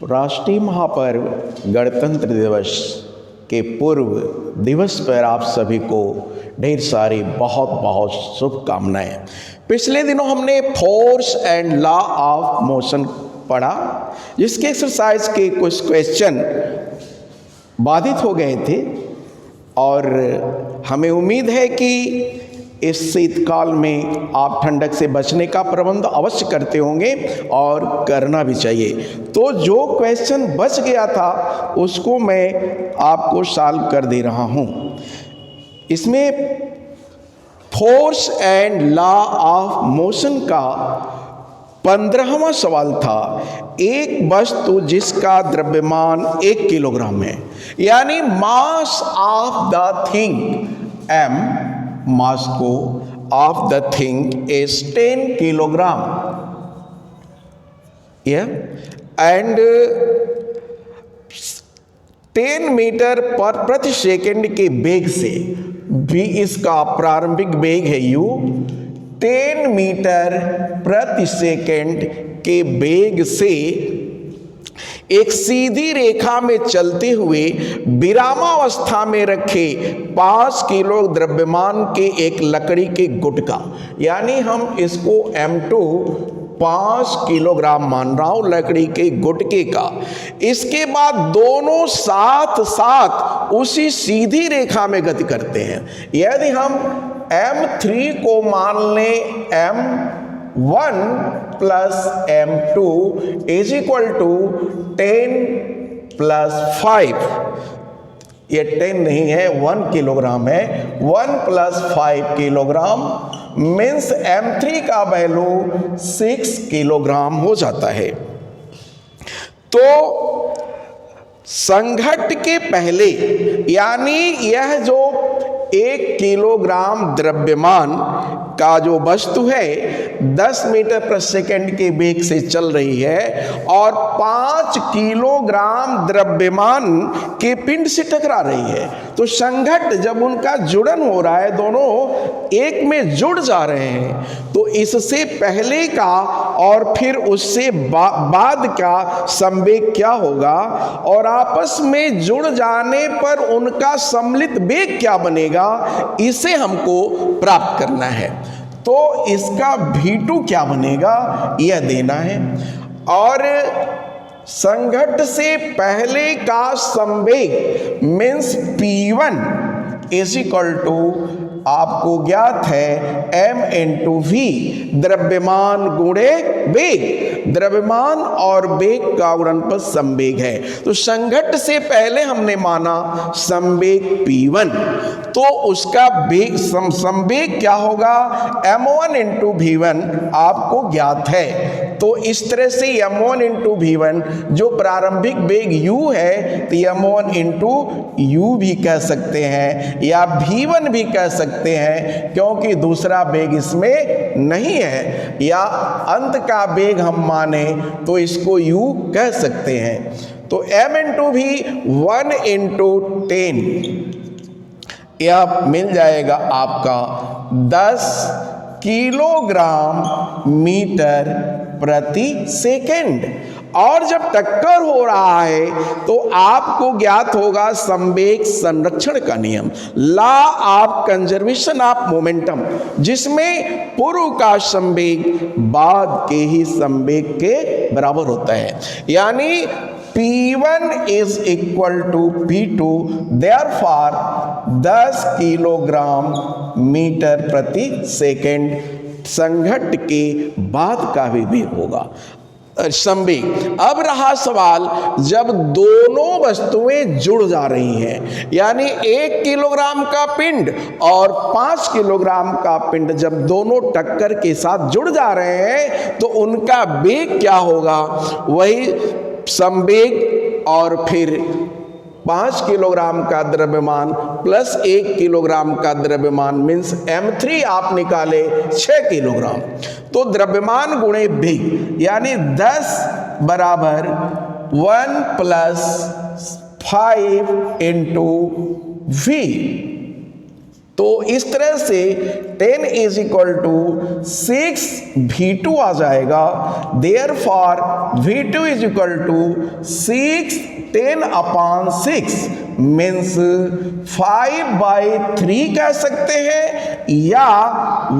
राष्ट्रीय महापर्व गणतंत्र दिवस के पूर्व दिवस पर आप सभी को ढेर सारी बहुत बहुत शुभकामनाएं। पिछले दिनों हमने force and law of motion पढ़ा, जिसके एक्सरसाइज के कुछ क्वेश्चन बाधित हो गए थे और हमें उम्मीद है कि इस शीतकाल में आप ठंडक से बचने का प्रबंध अवश्य करते होंगे और करना भी चाहिए। तो जो क्वेश्चन बच गया था उसको मैं आपको सॉल्व कर दे रहा हूँ। इसमें force and law of motion का 15वां सवाल था। एक वस्तु जिसका द्रव्यमान 1 किलोग्राम है, यानी mass of the thing M, mass को of the thing is 10 kilogram and 10 metre पर प्रति सेकंड के वेग से भी, इसका प्रारंभिक वेग है u, 10 मीटर प्रति सेकंड के वेग से एक सीधी रेखा में चलते हुए विरामावस्था में रखे 5 किलो द्रव्यमान के एक लकड़ी के गुट का, यानी हम इसको M2 5 किलोग्राम मान रहा हूं लकड़ी के गुटके का। इसके बाद दोनों साथ साथ उसी सीधी रेखा में गति करते हैं। यदि हम M3 को मान लें M1 plus M2 is equal to 10 plus 5, ये 10 नहीं है 1 किलोग्राम है, 1 प्लस 5 किलोग्राम मीन्स M3 का वैल्यू 6 किलोग्राम हो जाता है। तो संघट्ट के पहले, यानी यह जो 1 किलोग्राम द्रव्यमान का जो वस्तु है 10 मीटर प्रति सेकंड के वेग से चल रही है और 5 किलोग्राम द्रव्यमान के पिंड से टकरा रही है, तो संघट्ट जब उनका जुड़न हो रहा है, दोनों एक में जुड़ जा रहे हैं, तो इससे पहले का और फिर उससे बाद का संवेग क्या होगा और आपस में जुड़ जाने पर उनका सम्मिलित वेग क्या बनेगा, इसे हमको प्राप्त करना है। तो इसका V2 क्या बनेगा यह देना है। और संघट्ट से पहले का संवेग means P1 is equal to, आपको ज्ञात है m इंटू v, द्रव्यमान गुणे वेग, द्रव्यमान और वेग का गुणनफल संवेग है। तो संघट्ट से पहले हमने माना संवेग P1, तो उसका वेग संवेग क्या होगा m1 इंटू v1 आपको ज्ञात है। तो इस तरह से m1 इंटू v1 जो प्रारंभिक वेग u है, तो m1 इंटू u भी कह सकते हैं या v1 भी कह सकते हैं, क्योंकि दूसरा वेग इसमें नहीं है, या अंत का वेग हम माने तो इसको u कह सकते हैं। तो m इंटू v 1 इंटू 10, यह मिल जाएगा आपका 10 किलोग्राम मीटर प्रति सेकंड। और जब टक्कर हो रहा है तो आपको ज्ञात होगा संवेग संरक्षण का नियम, law of conservation of momentum, जिसमें पूर्व का संवेग बाद के ही संवेग के बराबर होता है, यानी P1 is equal to P2, therefore 10 kilogram metre प्रति सेकंड संघट्ट के बाद का भी वेग होगा संवेग। अब रहा सवाल, जब दोनों वस्तुएं जुड़ जा रही हैं, यानी 1 किलोग्राम का पिंड और 5 किलोग्राम का पिंड जब दोनों टक्कर के साथ जुड़ जा रहे हैं, तो उनका वेग क्या होगा, वही संवेग और फिर 5 किलोग्राम का द्रव्यमान प्लस 1 किलोग्राम का द्रव्यमान मीन्स M3 आप निकाले 6 किलोग्राम। तो द्रव्यमान गुणे वेग, यानी 10 बराबर 1 प्लस 5 इंटू v, तो इस तरह से 10 इज इक्वल टू 6 v2 आ जाएगा। Therefore v2 is equal to 6 10/6 means 5/3 कह सकते हैं या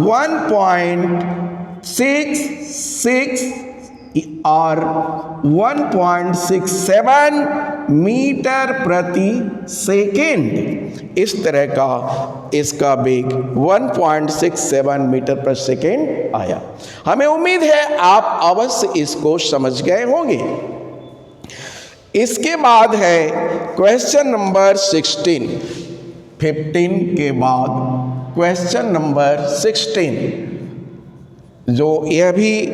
1.66 और 1.67 मीटर प्रति सेकेंड। इस तरह का इसका वेग 1.67 मीटर प्रति सेकेंड आया। हमें उम्मीद है आप अवश्य इसको समझ गए होंगे। इसके बाद है क्वेश्चन नंबर 16। 15 के बाद क्वेश्चन नंबर 16, जो यह भी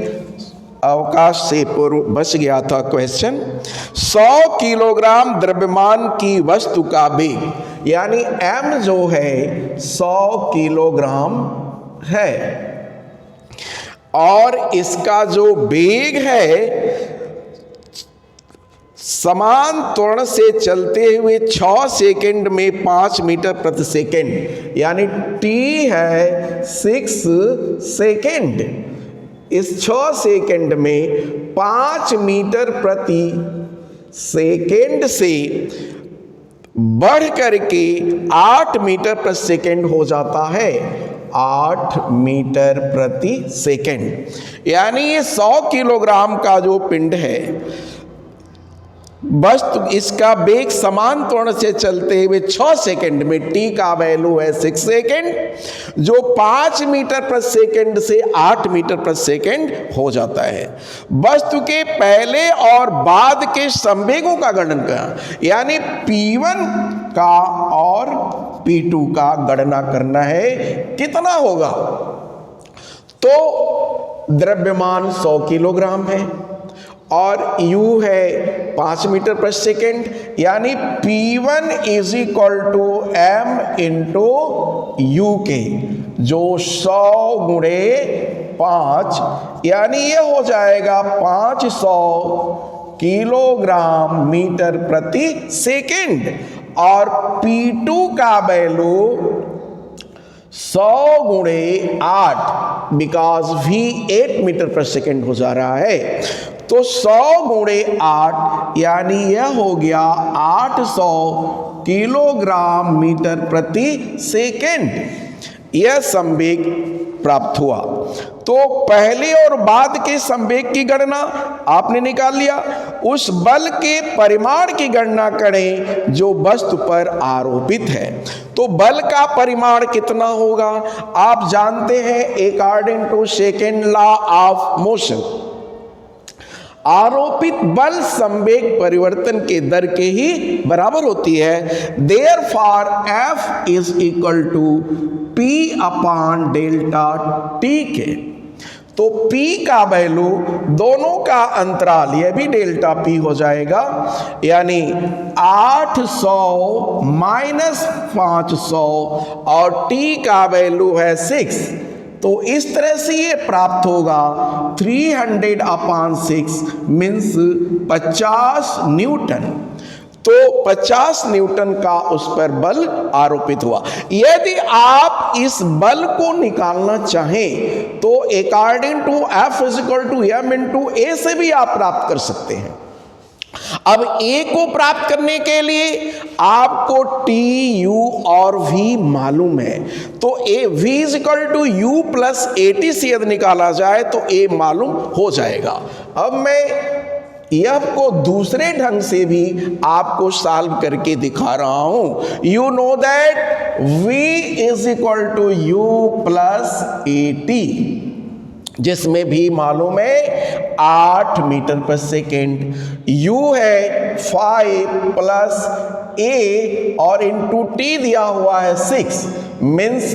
अवकाश से पूर्व बच गया था क्वेश्चन। 100 किलोग्राम द्रव्यमान की वस्तु का वेग, यानी m जो है 100 किलोग्राम है और इसका जो वेग है समान त्वरण से चलते हुए 6 सेकंड में 5 मीटर प्रति सेकंड, यानी t है 6 सेकंड। इस 6 सेकंड में 5 मीटर प्रति सेकंड से बढ़ करके 8 मीटर प्रति सेकंड हो जाता है। 8 मीटर प्रति सेकंड, यानी ये 100 किलोग्राम का जो पिंड है वस्तु, इसका वेग समान त्वरण से चलते हुए 6 सेकंड में, t का वैल्यू है 6 सेकंड, जो 5 मीटर प्रति सेकंड से 8 मीटर प्रति सेकंड हो जाता है। वस्तु के पहले और बाद के संवेगों का गणन करना, यानी P1 का और P2 का गणना करना है। कितना होगा? तो द्रव्यमान 100 किलोग्राम है और u है 5 मीटर प्रति सेकेंड, यानी P1 is equal to m into u के, जो 100 गुणे 5, यानी ये हो जाएगा 500 किलोग्राम मीटर प्रति सेकेंड। और P2 का वैल्यू 100 गुणे 8, बिकॉज v 8 मीटर प्रति सेकेंड हो जा रहा है, तो 100 गुणे 8, यानी यह हो गया 800 किलोग्राम मीटर प्रति सेकेंड। यह संवेग प्राप्त हुआ। तो पहले और बाद के संवेग की गणना आपने निकाल लिया। उस बल के परिमाण की गणना करें जो वस्तु पर आरोपित है। तो बल का परिमाण कितना होगा? आप जानते हैं according to second law of motion, आरोपित बल संवेग परिवर्तन के दर के ही बराबर होती है। Therefore F is equal to P upon delta T के। तो P का वैल्यू, दोनों का अंतराल, यह भी डेल्टा P हो जाएगा, यानी 800 माइनस 500 और T का वैल्यू है 6। तो इस तरह से ये प्राप्त होगा 300/6 मीन्स 50 न्यूटन। तो 50 न्यूटन का उस पर बल आरोपित हुआ। यदि आप इस बल को निकालना चाहें तो according to F is equal to m into a से भी आप प्राप्त कर सकते हैं। अब A को प्राप्त करने के लिए आपको T, U और V मालूम है, तो V is equal to U plus AT से यदि निकाला जाए तो A मालूम हो जाएगा। अब मैं यह को दूसरे ढंग से भी आपको सॉल्व करके दिखा रहा हूं। You know that V is equal to U plus AT, जिसमें भी मालूम है 8 मीटर पर सेकेंड, U है 5 प्लस A और इंटू T दिया हुआ है 6, means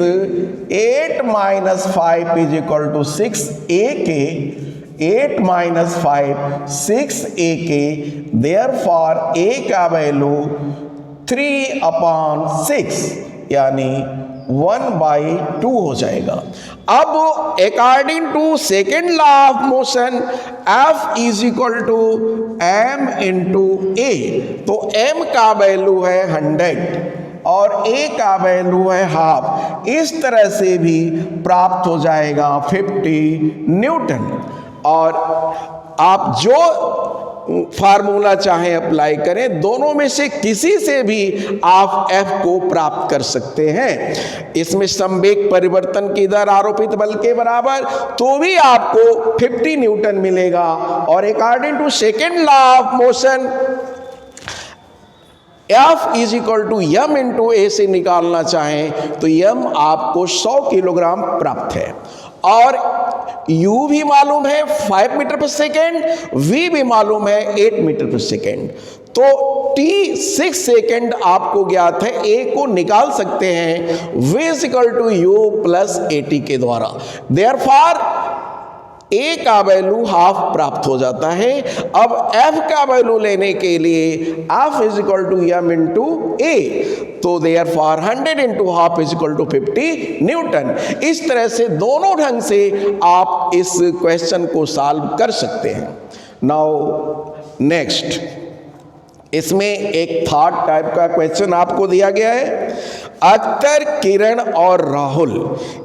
8 minus 5 is equal to 6A के, 8 माइनस 5 6A के। देयरफॉर A का वैल्यू 3/6 यानी 1/2 हो जाएगा। अब according to second law of motion F is equal to m into A, तो m का वैल्यू है 100 और a का वैल्यू है हाफ, इस तरह से भी प्राप्त हो जाएगा 50 न्यूटन। और आप जो फार्मूला चाहें अप्लाई करें, दोनों में से किसी से भी आप F को प्राप्त कर सकते हैं। इसमें संवेग परिवर्तन की दर आरोपित बल के बराबर, तो भी आपको 50 न्यूटन मिलेगा। और according to second law of motion F is equal to m into a से निकालना चाहें तो m आपको 100 किलोग्राम प्राप्त है। और u भी मालूम है 5 मीटर पर सेकेंड, v भी मालूम है 8 मीटर पर सेकेंड। तो t 6 सेकेंड आपको ज्ञात है, a को निकाल सकते हैं v is equal to u plus 80 के द्वारा। देयरफॉर a का वैल्यू हाफ प्राप्त हो जाता है। अब f का वैल्यू लेने के लिए f is equal to m into a, तो therefore 100 into half is equal to 50 newton. इस तरह से दोनों ढंग से आप इस क्वेश्चन को सॉल्व कर सकते हैं। नाउ नेक्स्ट, इसमें एक थर्ड टाइप का क्वेश्चन आपको दिया गया है। अख्तर, किरण और राहुल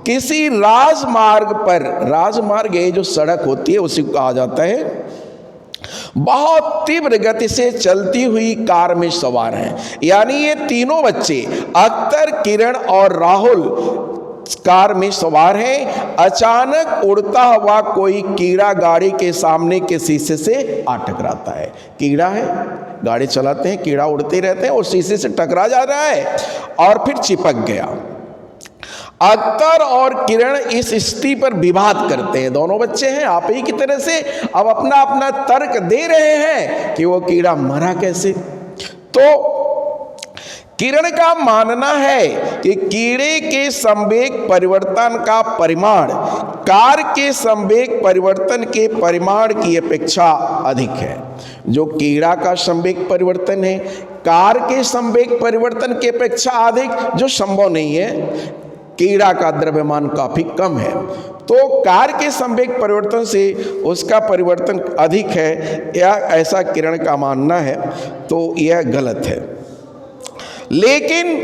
किसी राजमार्ग पर, राजमार्ग ये जो सड़क होती है उसी को कहा जाता है, बहुत तीव्र गति से चलती हुई कार में सवार हैं। यानी ये तीनों बच्चे अख्तर, किरण और राहुल कार में सवार हैं। अचानक उड़ता हुआ कोई कीड़ा गाड़ी के सामने के शीशे से आ टकराता है। कीड़ा है, गाड़ी चलाते हैं, कीड़ा उड़ते रहते हैं और शीशे से टकरा जा रहा है और फिर चिपक गया। अख्तर और किरण इस स्थिति पर विवाद करते हैं। दोनों बच्चे हैं, आप ही की तरह से अब अपना अपना तर्क दे रहे हैं कि वो कीड़ा मरा कैसे। तो किरण का मानना है कि कीड़े के संवेग परिवर्तन का परिमाण कार के संवेग परिवर्तन के परिमाण की अपेक्षा अधिक है। जो कीड़ा का संवेग परिवर्तन है कार के संवेग परिवर्तन की अपेक्षा अधिक, जो संभव नहीं है। कीड़ा का द्रव्यमान काफी कम है, तो कार के संवेग परिवर्तन से उसका परिवर्तन अधिक है, या ऐसा किरण का मानना है। तो यह गलत है। लेकिन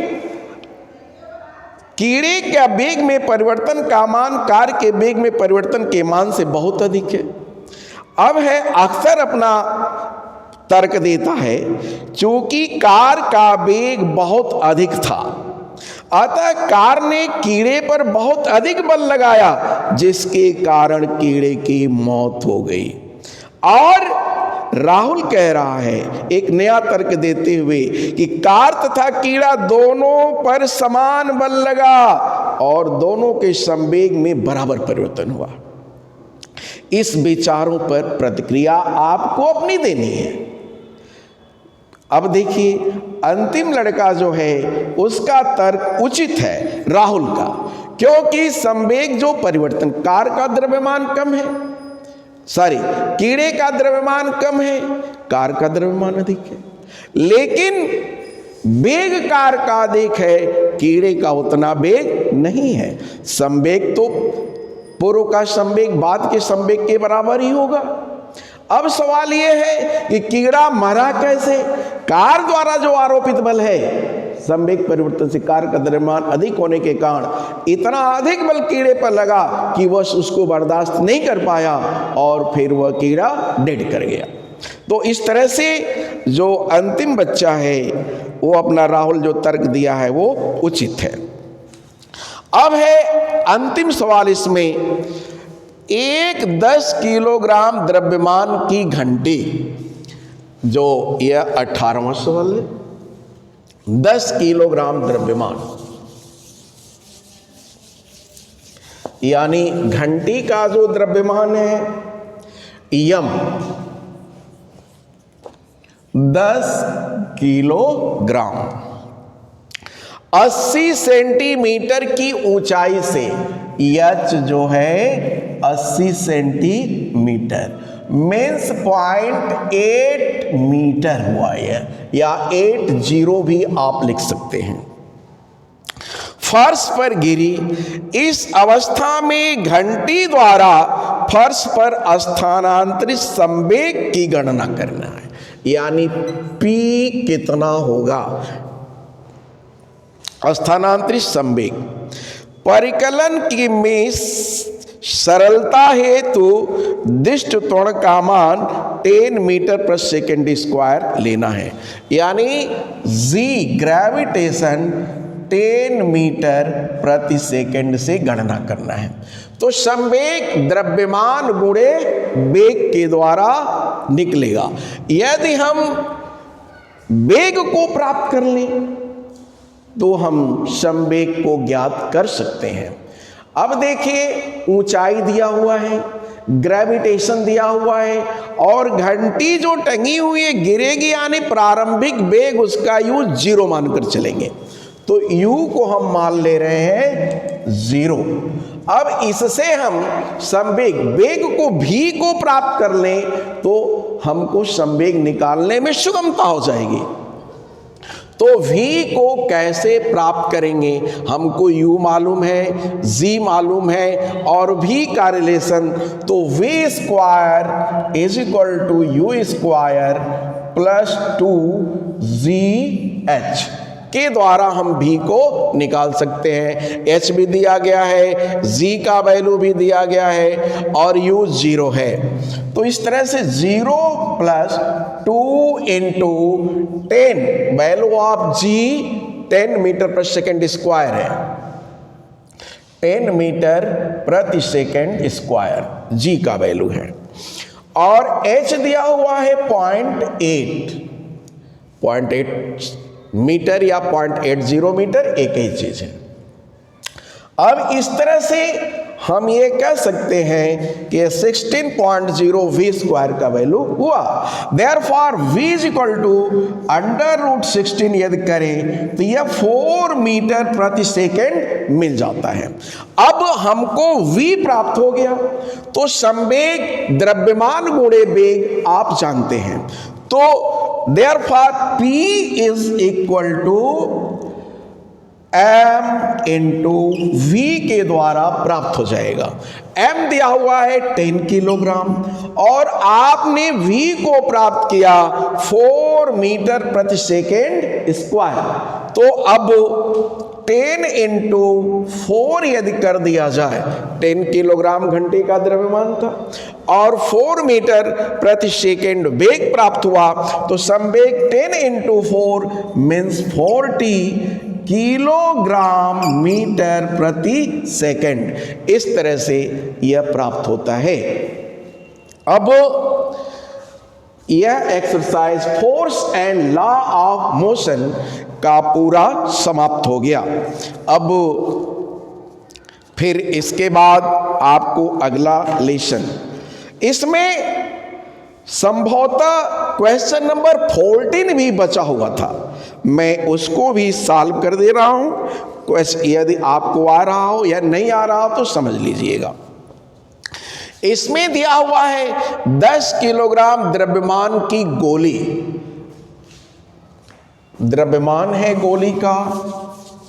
कीड़े का वेग में परिवर्तन का मान कार के वेग में परिवर्तन के मान से बहुत अधिक है। अब है अक्सर अपना तर्क देता है, चूंकि कार का वेग बहुत अधिक था, अतः कार ने कीड़े पर बहुत अधिक बल लगाया, जिसके कारण कीड़े की मौत हो गई। और राहुल कह रहा है एक नया तर्क देते हुए कि कार तथा कीड़ा दोनों पर समान बल लगा और दोनों के संवेग में बराबर परिवर्तन हुआ। इस विचारों पर प्रतिक्रिया आपको अपनी देनी है। अब देखिए, अंतिम लड़का जो है उसका तर्क उचित है राहुल का, क्योंकि संवेग जो परिवर्तन, कार का द्रव्यमान कम है, कीड़े का द्रव्यमान कम है, कार का द्रव्यमान अधिक है। लेकिन वेग कार का अधिक है, कीड़े का उतना वेग नहीं है। संवेग तो पूर्व का संवेग बाद के संवेग के बराबर ही होगा। अब सवाल यह है कि कीड़ा मरा कैसे? कार द्वारा जो आरोपित बल है, संवेग परिवर्तन से कार का द्रव्यमान अधिक होने के कारण इतना अधिक बल कीड़े पर लगा कि वह उसको बर्दाश्त नहीं कर पाया और फिर वह कीड़ा डेड कर गया। तो इस तरह से जो अंतिम बच्चा है वो अपना राहुल जो तर्क दिया है वो उचित है। अब है अंतिम सवाल इसमें, एक 10 किलोग्राम द्रव्यमान की घंटी, जो यह 18वां सवाल है। 10 किलोग्राम द्रव्यमान यानी घंटी का जो द्रव्यमान है यम 10 किलोग्राम 80 सेंटीमीटर की ऊंचाई से, एच जो है 80 सेंटीमीटर मीन्स 0.8 मीटर हुआ है, या 80 भी आप लिख सकते हैं। फर्श पर गिरी। इस अवस्था में घंटी द्वारा फर्श पर स्थानांतरित संवेग की गणना करना है, यानी P कितना होगा। स्थानांतरित संवेग। परिकलन की में सरलता हेतु दिष्ट त्वरण का मान 10 मीटर पर सेकेंड स्क्वायर लेना है, यानी जी ग्रेविटेशन 10 मीटर प्रति सेकेंड से गणना करना है। तो संवेग द्रव्यमान गुणे वेग के द्वारा निकलेगा। यदि हम वेग को प्राप्त कर लें तो हम संवेग को ज्ञात कर सकते हैं। अब देखिए, ऊंचाई दिया हुआ है, ग्रेविटेशन दिया हुआ है, और घंटी जो टंगी हुई है गिरेगी, यानी प्रारंभिक वेग उसका u 0 मानकर चलेंगे। तो u को हम मान ले रहे हैं 0। अब इससे हम संवेग वेग को v को प्राप्त कर लें तो हमको संवेग निकालने में सुगमता हो जाएगी। तो v को कैसे प्राप्त करेंगे? हमको u मालूम है, g मालूम है, और v का रिलेशन, तो v square is equal to u square plus 2gh के द्वारा हम v को निकाल सकते हैं। h भी दिया गया है, g का वैल्यू भी दिया गया है, और u 0 है। तो इस तरह से 0 plus 2 into 10, value of g 10 metre पर सेकेंड स्क्वायर है, 10 मीटर प्रति सेकेंड स्क्वायर g का वैल्यू है, और h दिया हुआ है 0.8 मीटर या 0.80 मीटर, एक ही चीज है। अब इस तरह से हम ये कह सकते हैं कि 16.0 v स्क्वायर का वैल्यू हुआ। Therefore v is equal to √16 यदि करें तो यह 4 मीटर प्रति सेकेंड मिल जाता है। अब हमको v प्राप्त हो गया, तो संवेग द्रव्यमान गुणे वेग आप जानते हैं, तो therefore p is equal to m into v के द्वारा प्राप्त हो जाएगा। m दिया हुआ है 10 किलोग्राम, और आपने v को प्राप्त किया 4 मीटर प्रति सेकेंड स्क्वायर। तो अब 10 इंटू 4 यदि कर दिया जाए, 10 किलोग्राम घंटे का द्रव्यमान था और 4 मीटर प्रति सेकेंड वेग प्राप्त हुआ, तो संवेग 10 इंटू 4 मीन्स 40 किलोग्राम मीटर प्रति सेकेंड। इस तरह से यह प्राप्त होता है। अब यह exercise force and law of motion का पूरा समाप्त हो गया। अब फिर इसके बाद आपको अगला लेसन, इसमें संभवतः क्वेश्चन नंबर 14 भी बचा हुआ था, मैं उसको भी सॉल्व कर दे रहा हूं। यदि आपको आ रहा हो या नहीं आ रहा हो तो समझ लीजिएगा। इसमें दिया हुआ है 10 किलोग्राम द्रव्यमान की गोली, द्रव्यमान है गोली का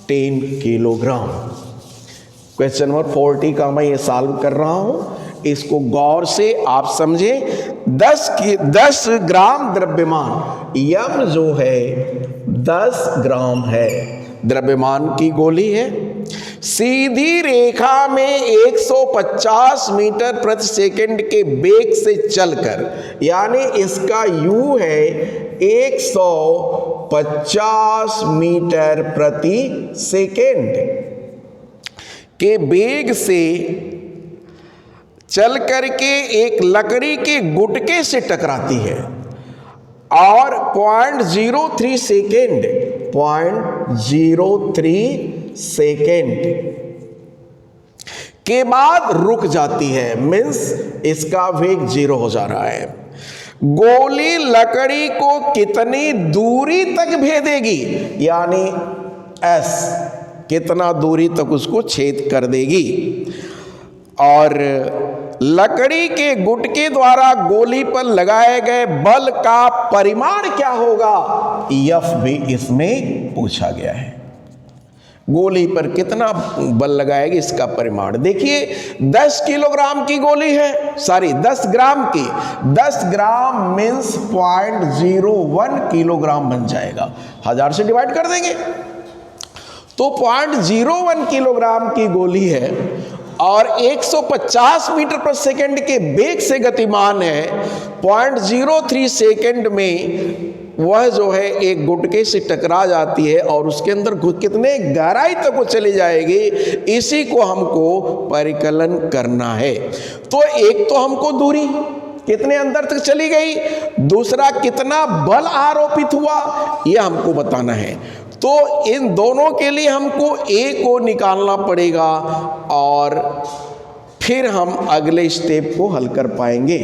10 किलोग्राम। क्वेश्चन नंबर 40 का मैं ये सॉल्व कर रहा हूं, इसको गौर से आप समझे। 10 ग्राम द्रव्यमान, यम जो है 10 ग्राम है, द्रव्यमान की गोली है। सीधी रेखा में 150 मीटर प्रति सेकंड के वेग से चलकर, यानी इसका u है 150 मीटर प्रति सेकंड के वेग से चल करके एक लकड़ी के गुटके से टकराती है और 0.03 सेकेंड 0.03 सेकेंड के बाद रुक जाती है, मीन्स इसका वेग 0 हो जा रहा है। गोली लकड़ी को कितनी दूरी तक भेदेगी, यानी s कितना दूरी तक उसको छेद कर देगी, और लकड़ी के गुटके द्वारा गोली पर लगाए गए बल का परिमाण क्या होगा, F भी इसमें पूछा गया है। गोली पर कितना बल लगाएगी इसका परिमाण। देखिए 10 किलोग्राम की गोली है, 10 ग्राम की, 10 ग्राम मीन्स 0.01 किलोग्राम बन जाएगा, 1000 से डिवाइड कर देंगे तो 0.01 किलोग्राम की गोली है और 150 मीटर प्रति सेकंड के वेग से गतिमान है, 0.03 सेकंड में वह जो है एक गुटके से टकरा जाती है और उसके अंदर कितने गहराई तक वो चली जाएगी, इसी को हमको परिकलन करना है। तो एक तो हमको दूरी कितने अंदर तक चली गई, दूसरा कितना बल आरोपित हुआ, यह हमको बताना है। तो इन दोनों के लिए हमको ए को निकालना पड़ेगा और फिर हम अगले स्टेप को हल कर पाएंगे।